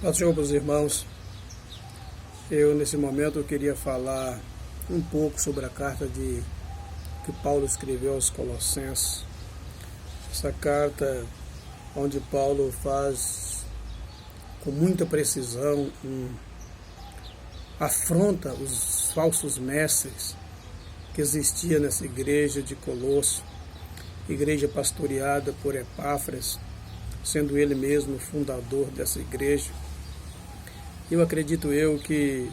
Paz do Senhor para os irmãos. Nesse momento, eu queria falar um pouco sobre a carta que Paulo escreveu aos Colossenses. Essa carta onde Paulo faz com muita precisão, afronta os falsos mestres que existiam nessa igreja de Colosso, igreja pastoreada por Epáfras, sendo ele mesmo o fundador dessa igreja. Eu acredito que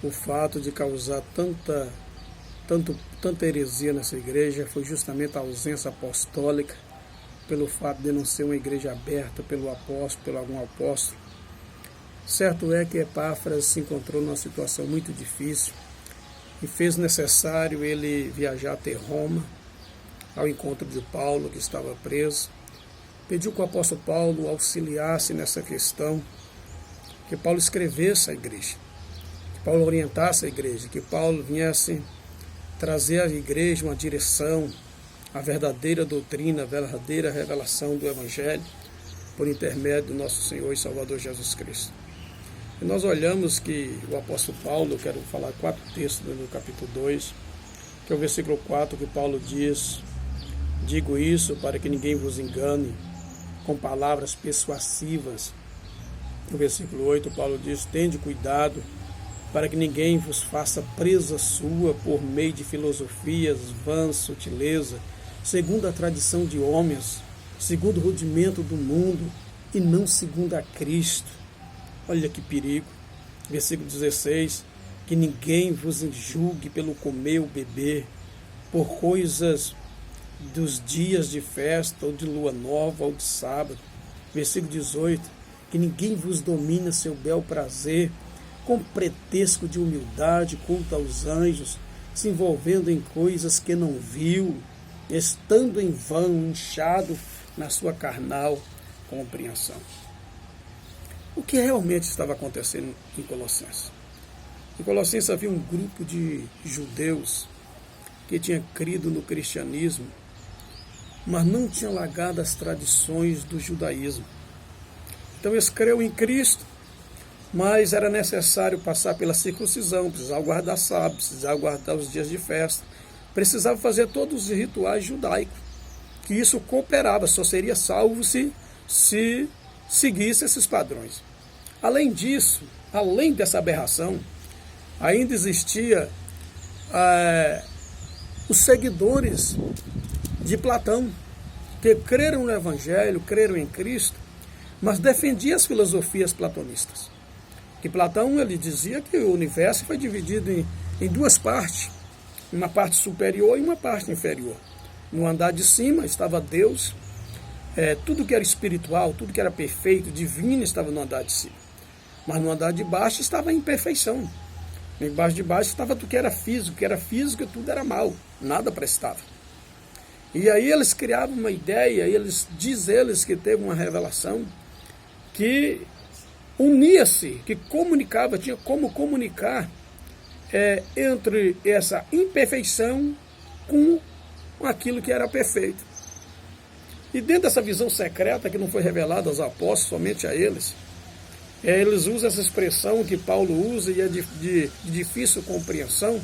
o fato de causar tanta heresia nessa igreja foi justamente a ausência apostólica, pelo fato de não ser uma igreja aberta pelo apóstolo, pelo algum apóstolo. Certo é que Epáfras se encontrou numa situação muito difícil e fez necessário ele viajar até Roma, ao encontro de Paulo, que estava preso. Pediu que o apóstolo Paulo auxiliasse nessa questão, que Paulo escrevesse a igreja, que Paulo orientasse a igreja, que Paulo viesse trazer à igreja uma direção, a verdadeira doutrina, a verdadeira revelação do Evangelho, por intermédio do nosso Senhor e Salvador Jesus Cristo. E nós olhamos que o apóstolo Paulo, eu quero falar 4 textos no capítulo 2, que é o versículo 4, que Paulo diz: digo isso para que ninguém vos engane com palavras persuasivas. No versículo 8, Paulo diz: tende cuidado para que ninguém vos faça presa sua por meio de filosofias vãs, sutileza, segundo a tradição de homens, segundo o rudimento do mundo, e não segundo a Cristo. Olha que perigo. Versículo 16, que ninguém vos julgue pelo comer ou beber, por coisas dos dias de festa, ou de lua nova, ou de sábado. Versículo 18, que ninguém vos domine seu bel prazer, com pretexto de humildade, culto aos anjos, se envolvendo em coisas que não viu, estando em vão, inchado na sua carnal compreensão. O que realmente estava acontecendo em Colossenses? Em Colossenses havia um grupo de judeus que tinha crido no cristianismo, mas não tinha largado as tradições do judaísmo. Então eles creram em Cristo, mas era necessário passar pela circuncisão, precisava guardar sábado, precisava guardar os dias de festa, precisava fazer todos os rituais judaicos, que isso cooperava, só seria salvo se seguisse esses padrões. Além disso, além dessa aberração, ainda existia os seguidores de Platão, que creram no Evangelho, creram em Cristo, mas defendiam as filosofias platonistas. Que Platão ele dizia que o universo foi dividido em 2 partes, uma parte superior e uma parte inferior. No andar de cima estava Deus, tudo que era espiritual, tudo que era perfeito, divino estava no andar de cima. Mas no andar de baixo estava a imperfeição. Embaixo de baixo estava tudo que era físico e tudo era mal, nada prestava. E aí eles criavam uma ideia, diz eles que teve uma revelação que unia-se, que comunicava, tinha como comunicar entre essa imperfeição com aquilo que era perfeito. E dentro dessa visão secreta que não foi revelada aos apóstolos, somente a eles, eles usam essa expressão que Paulo usa e é de difícil compreensão,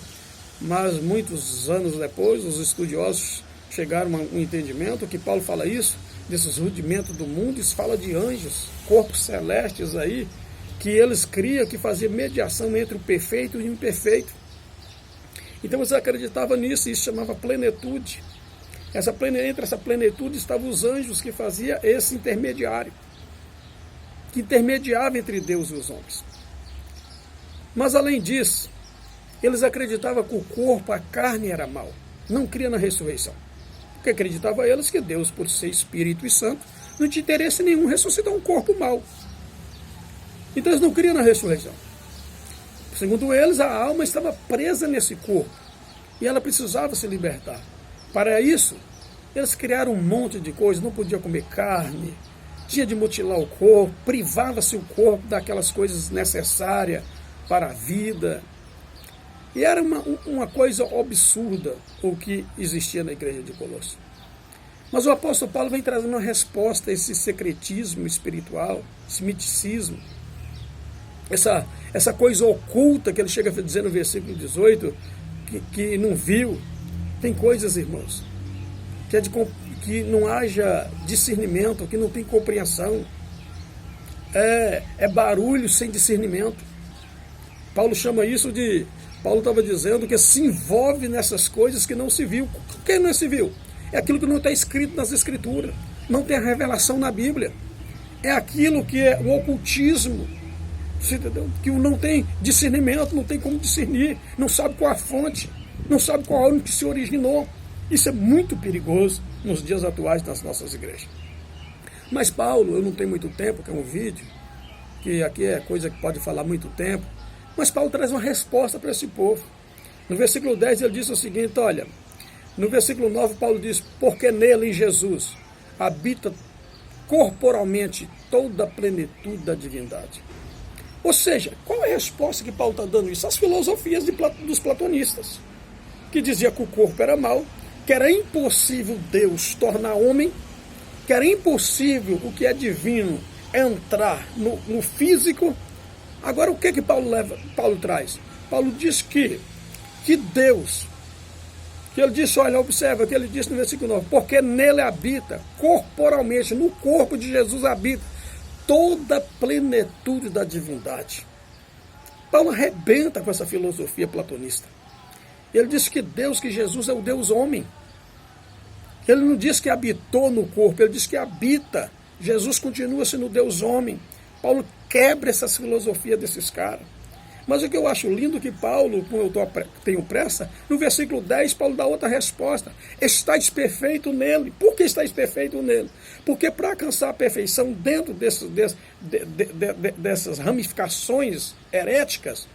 mas muitos anos depois os estudiosos chegaram a um entendimento que Paulo fala isso, desses rudimentos do mundo, isso fala de anjos, corpos celestes aí, que eles criam, que faziam mediação entre o perfeito e o imperfeito. Então eles acreditavam nisso, e isso chamava plenitude. Entre essa plenitude estavam os anjos que faziam esse intermediário, que intermediava entre Deus e os homens. Mas além disso, eles acreditavam que o corpo, a carne era mal, não cria na ressurreição. Porque acreditavam eles que Deus, por ser Espírito e Santo, não tinha interesse nenhum em ressuscitar um corpo mau. Então eles não criam na ressurreição. Segundo eles, a alma estava presa nesse corpo e ela precisava se libertar. Para isso, eles criaram um monte de coisas, não podia comer carne, tinha de mutilar o corpo, privava-se o corpo daquelas coisas necessárias para a vida. E era uma coisa absurda o que existia na igreja de Colosso. Mas o apóstolo Paulo vem trazendo uma resposta a esse secretismo espiritual, esse miticismo, essa coisa oculta que ele chega a dizer no versículo 18, que não viu. Tem coisas, irmãos, que não haja discernimento, que não tem compreensão. É barulho sem discernimento. Paulo chama isso de... Paulo estava dizendo que se envolve nessas coisas que não se viu. O que não se viu? É aquilo que não está escrito nas Escrituras. Não tem a revelação na Bíblia. É aquilo que é o ocultismo. Você entendeu? Que não tem discernimento, não tem como discernir. Não sabe qual a fonte. Não sabe qual ano que se originou. Isso é muito perigoso nos dias atuais das nossas igrejas. Mas Paulo, eu não tenho muito tempo, que é um vídeo, que aqui é coisa que pode falar muito tempo, mas Paulo traz uma resposta para esse povo. No versículo 10 ele diz o seguinte, olha, no versículo 9 Paulo diz, porque nele, em Jesus, habita corporalmente toda a plenitude da divindade. Ou seja, qual é a resposta que Paulo está dando isso? As filosofias dos platonistas, que dizia que o corpo era mau, que era impossível Deus tornar homem, que era impossível o que é divino entrar no físico. Agora o que Paulo traz? Paulo diz que Deus, que ele disse, olha, observa o que ele disse no versículo 9, porque nele habita, corporalmente, no corpo de Jesus habita, toda a plenitude da divindade. Paulo arrebenta com essa filosofia platonista. Ele diz que Jesus é o Deus homem. Ele não diz que habitou no corpo, ele diz que habita. Jesus continua sendo Deus homem. Paulo quebra essas filosofias desses caras. Mas o que eu acho lindo que Paulo, como eu tenho pressa, no versículo 10, Paulo dá outra resposta. Estais perfeito nele. Por que estais perfeito nele? Porque para alcançar a perfeição dentro dessas ramificações heréticas,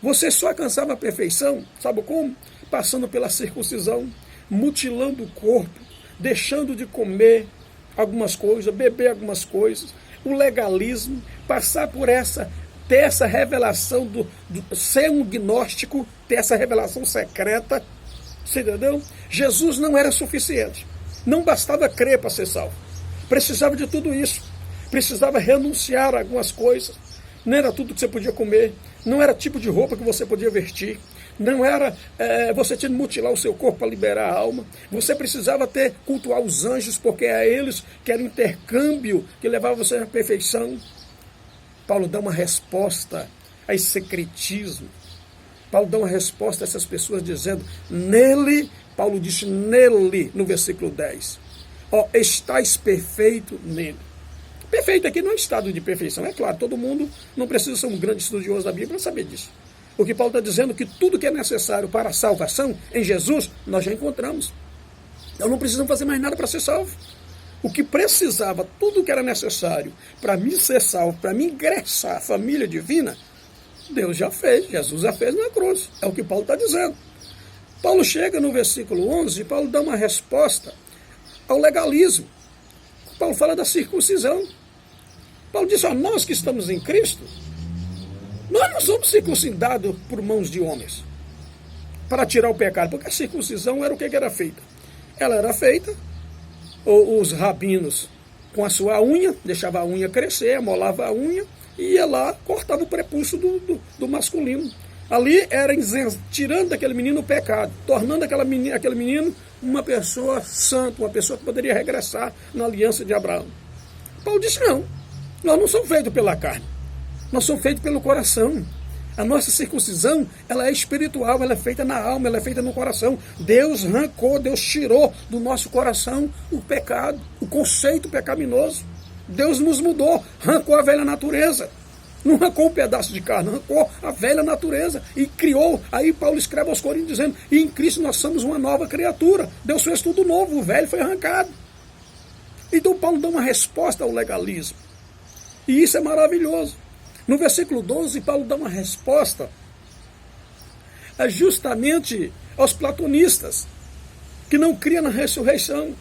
você só alcançava a perfeição, sabe como? Passando pela circuncisão, mutilando o corpo, deixando de comer algumas coisas, beber algumas coisas, o legalismo, passar por ter essa revelação ser um gnóstico, ter essa revelação secreta, você entendeu? Jesus não era suficiente, não bastava crer para ser salvo, precisava de tudo isso, precisava renunciar a algumas coisas, não era tudo que você podia comer, não era tipo de roupa que você podia vestir, não era você tinha de mutilar o seu corpo para liberar a alma, você precisava cultuar os anjos, porque é eles que era o intercâmbio que levava você à perfeição. Paulo dá uma resposta a esse secretismo, Paulo dá uma resposta a essas pessoas dizendo, nele, Paulo disse nele, no versículo 10, estais perfeito nele. Perfeito aqui não é estado de perfeição, é claro, todo mundo não precisa ser um grande estudioso da Bíblia para saber disso. Porque Paulo está dizendo que tudo que é necessário para a salvação, em Jesus, nós já encontramos. Então não precisamos fazer mais nada para ser salvo. O que precisava, tudo que era necessário para mim ser salvo, para mim ingressar à família divina, Deus já fez, Jesus já fez na cruz. É o que Paulo está dizendo. Paulo chega no versículo 11 e Paulo dá uma resposta ao legalismo. Paulo fala da circuncisão. Paulo diz, nós que estamos em Cristo, nós não somos circuncidados por mãos de homens para tirar o pecado, porque a circuncisão era o que era feita. Ela era feita, os rabinos com a sua unha, deixava a unha crescer, amolava a unha, e ia lá, cortava o prepúcio do masculino. Ali era tirando daquele menino o pecado, tornando aquele menino uma pessoa santa, uma pessoa que poderia regressar na aliança de Abraão. Paulo disse, não, nós não somos feitos pela carne, nós somos feitos pelo coração. A nossa circuncisão, ela é espiritual, ela é feita na alma, ela é feita no coração. Deus arrancou, Deus tirou do nosso coração o pecado, o conceito pecaminoso. Deus nos mudou, arrancou a velha natureza. Não arrancou um pedaço de carne, arrancou a velha natureza e criou. Aí Paulo escreve aos Coríntios dizendo, e em Cristo nós somos uma nova criatura. Deus fez tudo novo, o velho foi arrancado. Então Paulo dá uma resposta ao legalismo. E isso é maravilhoso. No versículo 12, Paulo dá uma resposta justamente aos platonistas, que não criam na ressurreição.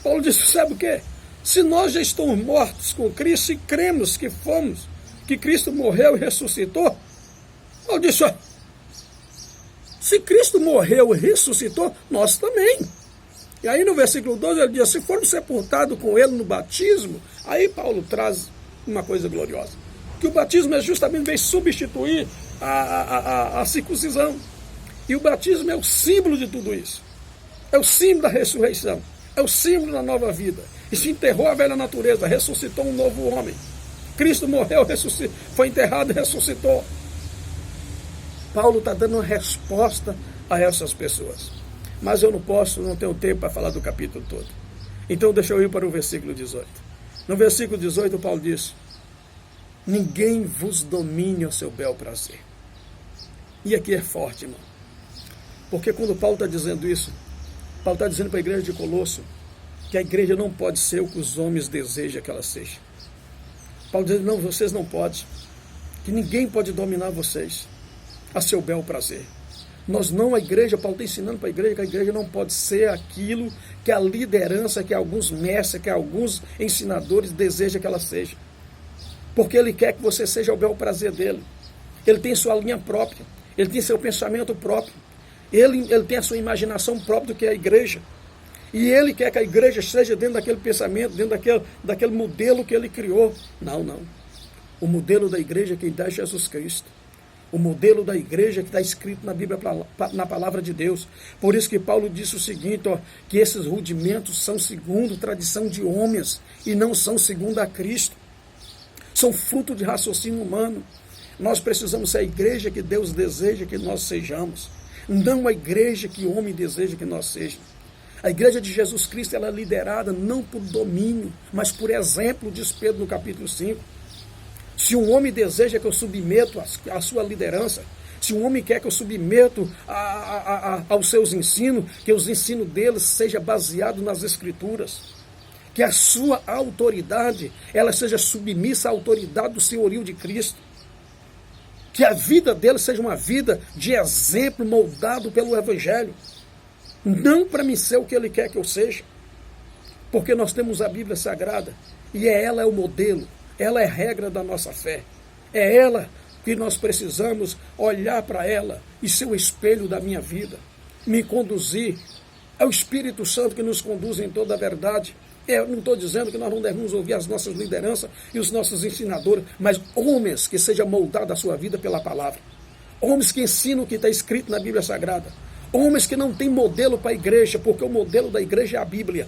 Paulo disse, sabe o quê? Se nós já estamos mortos com Cristo e cremos que Cristo morreu e ressuscitou, Paulo disse, se Cristo morreu e ressuscitou, nós também. E aí no versículo 12 ele diz, se formos sepultados com ele no batismo, aí Paulo traz uma coisa gloriosa. que o batismo é justamente veio substituir a circuncisão. E o batismo é o símbolo de tudo isso. É o símbolo da ressurreição. É o símbolo da nova vida. E se enterrou a velha natureza, ressuscitou um novo homem. Cristo morreu, foi enterrado e ressuscitou. Paulo está dando uma resposta a essas pessoas. Mas eu não tenho tempo para falar do capítulo todo. Então deixa eu ir para o versículo 18. No versículo 18, Paulo diz: ninguém vos domine ao seu bel prazer. E aqui é forte, irmão. Porque quando Paulo está dizendo isso, Paulo está dizendo para a igreja de Colosso que a igreja não pode ser o que os homens desejam que ela seja. Paulo diz: não, vocês não podem. Que ninguém pode dominar vocês a seu bel prazer. Nós não, a igreja, Paulo está ensinando para a igreja que a igreja não pode ser aquilo que a liderança, que alguns mestres, que alguns ensinadores desejam que ela seja. Porque ele quer que você seja o bel prazer dele. Ele tem sua linha própria, ele tem seu pensamento próprio, ele tem a sua imaginação própria do que é a igreja. E ele quer que a igreja seja dentro daquele pensamento, dentro daquele modelo que ele criou. Não. O modelo da igreja quem dá é Jesus Cristo. O modelo da igreja que está escrito na Bíblia, na palavra de Deus. Por isso que Paulo disse o seguinte, que esses rudimentos são segundo tradição de homens e não são segundo a Cristo. São fruto de raciocínio humano. Nós precisamos ser a igreja que Deus deseja que nós sejamos. Não a igreja que o homem deseja que nós sejamos. A igreja de Jesus Cristo ela é liderada não por domínio, mas por exemplo, diz Pedro no capítulo 5. Se um homem deseja que eu submeto a sua liderança, se um homem quer que eu submeto aos seus ensinos, que os ensinos deles seja baseado nas Escrituras, que a sua autoridade ela seja submissa à autoridade do senhorio de Cristo, que a vida dele seja uma vida de exemplo moldado pelo Evangelho, não para mim ser o que ele quer que eu seja, porque nós temos a Bíblia Sagrada e ela é o modelo. Ela é a regra da nossa fé. É ela que nós precisamos olhar para ela e ser o espelho da minha vida. Me conduzir. É o Espírito Santo que nos conduz em toda a verdade. Eu não estou dizendo que nós não devemos ouvir as nossas lideranças e os nossos ensinadores, mas homens que sejam moldados a sua vida pela palavra. Homens que ensinam o que está escrito na Bíblia Sagrada. Homens que não têm modelo para a igreja, porque o modelo da igreja é a Bíblia.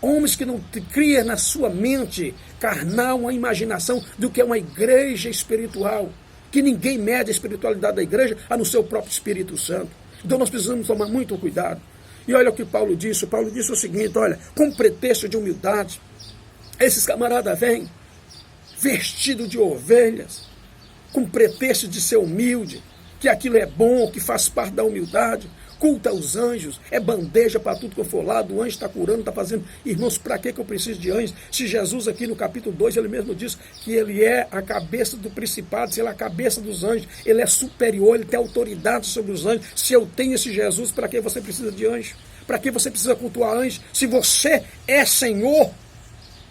Homens que não criam na sua mente carnal uma imaginação do que é uma igreja espiritual, que ninguém mede a espiritualidade da igreja a não ser o próprio Espírito Santo. Então nós precisamos tomar muito cuidado. E olha o que Paulo disse o seguinte, olha, com pretexto de humildade, esses camaradas vêm vestidos de ovelhas, com pretexto de ser humilde, que aquilo é bom, que faz parte da humildade, culta aos anjos, é bandeja para tudo que eu for lá, o anjo está curando, está fazendo. Irmãos, para que eu preciso de anjos? Se Jesus aqui no capítulo 2, ele mesmo diz que ele é a cabeça do principado, se ele é a cabeça dos anjos, ele é superior, ele tem autoridade sobre os anjos. Se eu tenho esse Jesus, para que você precisa de anjo? Para que você precisa cultuar anjos? Se você é Senhor,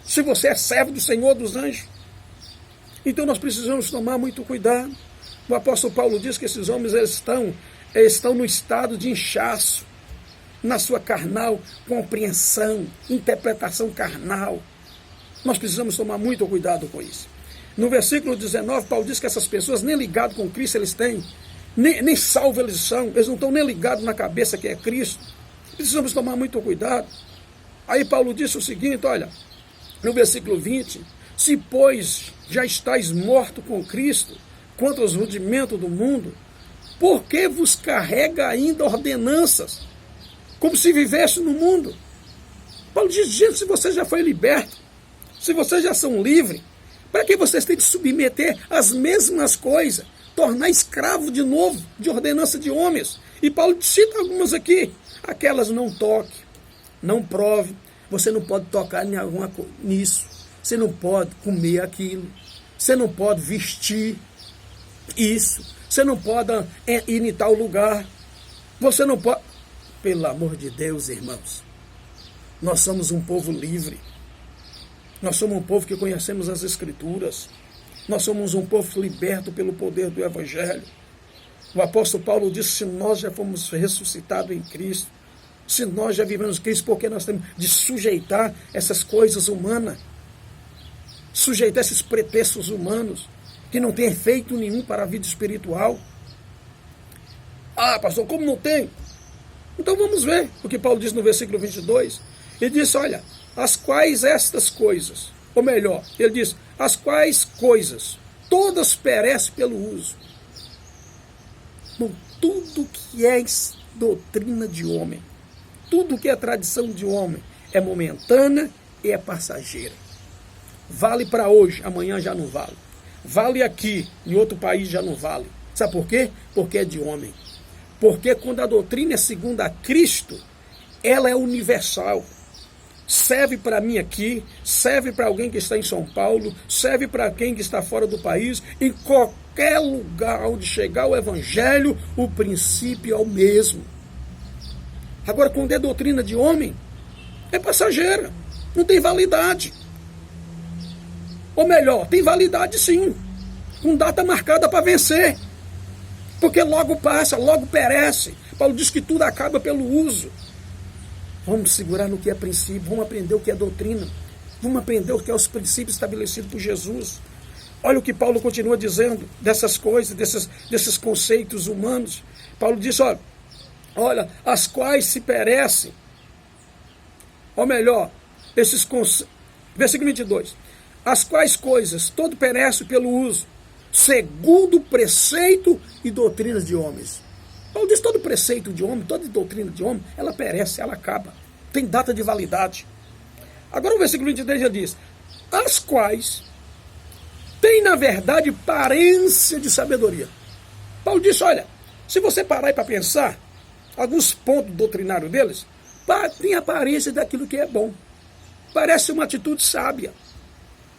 se você é servo do Senhor dos anjos. Então nós precisamos tomar muito cuidado. O apóstolo Paulo diz que esses homens estão no estado de inchaço, na sua carnal compreensão, interpretação carnal. Nós precisamos tomar muito cuidado com isso. No versículo 19, Paulo diz que essas pessoas nem ligado com Cristo eles têm, nem salvo eles são, eles não estão nem ligados na cabeça que é Cristo. Precisamos tomar muito cuidado. Aí Paulo disse o seguinte, olha, no versículo 20, se pois já estáis morto com Cristo, quanto aos rudimentos do mundo, por que vos carrega ainda ordenanças, como se vivesse no mundo? Paulo diz, gente, se você já foi liberto, se vocês já são livres, para que vocês têm de submeter as mesmas coisas, tornar escravo de novo, de ordenança de homens? E Paulo cita algumas aqui, aquelas não toque, não prove, você não pode tocar em alguma coisa nisso, você não pode comer aquilo, você não pode vestir isso, você não pode ir em tal lugar, você não pode... Pelo amor de Deus, irmãos, nós somos um povo livre, nós somos um povo que conhecemos as Escrituras, nós somos um povo liberto pelo poder do Evangelho. O apóstolo Paulo disse, se nós já fomos ressuscitados em Cristo, se nós já vivemos em Cristo, porque nós temos de sujeitar essas coisas humanas, sujeitar esses pretextos humanos, que não tem efeito nenhum para a vida espiritual. Ah, pastor, como não tem? Então vamos ver o que Paulo diz no versículo 22. Ele diz, olha, as quais estas coisas, ou melhor, ele diz, as quais coisas, todas perecem pelo uso. Bom, tudo que é doutrina de homem, tudo que é tradição de homem, é momentânea e é passageira. Vale para hoje, amanhã já não vale. Vale aqui, em outro país já não vale. Sabe por quê? Porque é de homem. Porque quando a doutrina é segundo a Cristo, ela é universal. Serve para mim aqui, serve para alguém que está em São Paulo, serve para quem que está fora do país, em qualquer lugar onde chegar o Evangelho, o princípio é o mesmo. Agora, quando é doutrina de homem, é passageira, não tem validade. Ou melhor, tem validade sim, com data marcada para vencer. Porque logo passa, logo perece. Paulo diz que tudo acaba pelo uso. Vamos segurar no que é princípio, vamos aprender o que é doutrina, vamos aprender o que é os princípios estabelecidos por Jesus. Olha o que Paulo continua dizendo dessas coisas, desses conceitos humanos. Paulo diz, olha, as quais se perecem, ou melhor, versículo 22, as quais coisas todo perece pelo uso, segundo o preceito e doutrinas de homens. Paulo diz, todo preceito de homem, toda doutrina de homem, ela perece, ela acaba, tem data de validade. Agora o versículo 23 já diz, as quais têm na verdade aparência de sabedoria. Paulo diz, olha, se você parar para pensar, alguns pontos doutrinários deles, tem aparência daquilo que é bom, parece uma atitude sábia,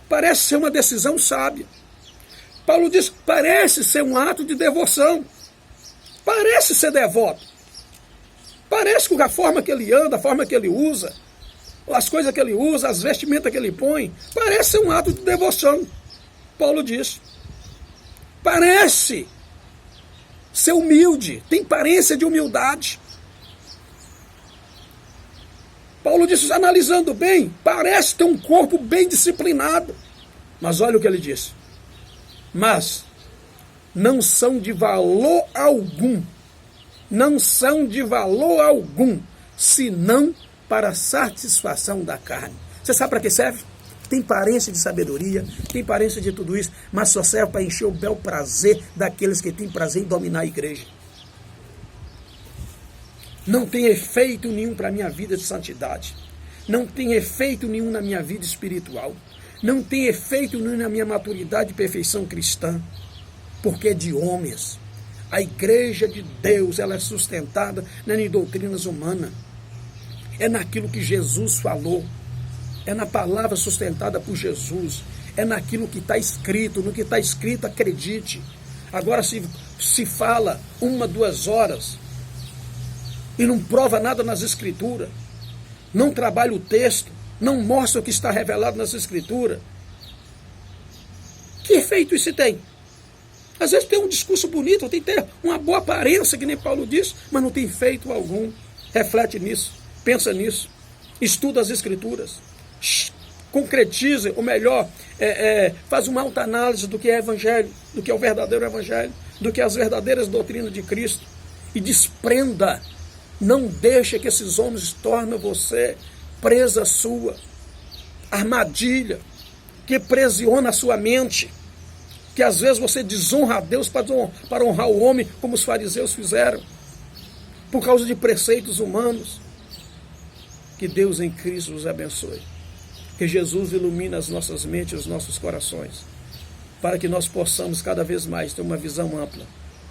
parece ser uma decisão sábia. Paulo diz, parece ser um ato de devoção, parece ser devoto, parece que a forma que ele anda, a forma que ele usa, as coisas que ele usa, as vestimentas que ele põe, parece ser um ato de devoção. Paulo diz, parece ser humilde, tem aparência de humildade. Paulo diz, analisando bem, parece ter um corpo bem disciplinado. Mas olha o que ele diz, mas não são de valor algum, senão para a satisfação da carne. Você sabe para que serve? Tem aparência de sabedoria, tem aparência de tudo isso, mas só serve para encher o bel prazer daqueles que têm prazer em dominar a igreja. Não tem efeito nenhum para a minha vida de santidade, não tem efeito nenhum na minha vida espiritual, não tem efeito nenhum na minha maturidade e perfeição cristã, porque é de homens. A igreja de Deus, ela é sustentada não é em doutrinas humanas, é naquilo que Jesus falou, é na palavra sustentada por Jesus, é naquilo que está escrito, no que está escrito acredite. Agora se fala 1, 2 horas e não prova nada nas escrituras, não trabalha o texto, não mostra o que está revelado nas escrituras, que efeito isso tem? Às vezes tem um discurso bonito, tem que ter uma boa aparência, que nem Paulo diz, mas não tem efeito algum. Reflete nisso, pensa nisso, estuda as escrituras, concretiza, ou melhor, faz uma alta análise do que é evangelho, do que é o verdadeiro evangelho, do que é as verdadeiras doutrinas de Cristo, e desprenda, não deixe que esses homens tornem você presa sua, armadilha, que presiona a sua mente, que às vezes você desonra a Deus para honrar o homem, como os fariseus fizeram, por causa de preceitos humanos. Que Deus em Cristo os abençoe, que Jesus ilumine as nossas mentes e os nossos corações, para que nós possamos cada vez mais ter uma visão ampla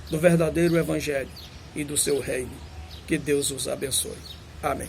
do verdadeiro evangelho e do seu reino. Que Deus os abençoe. Amém.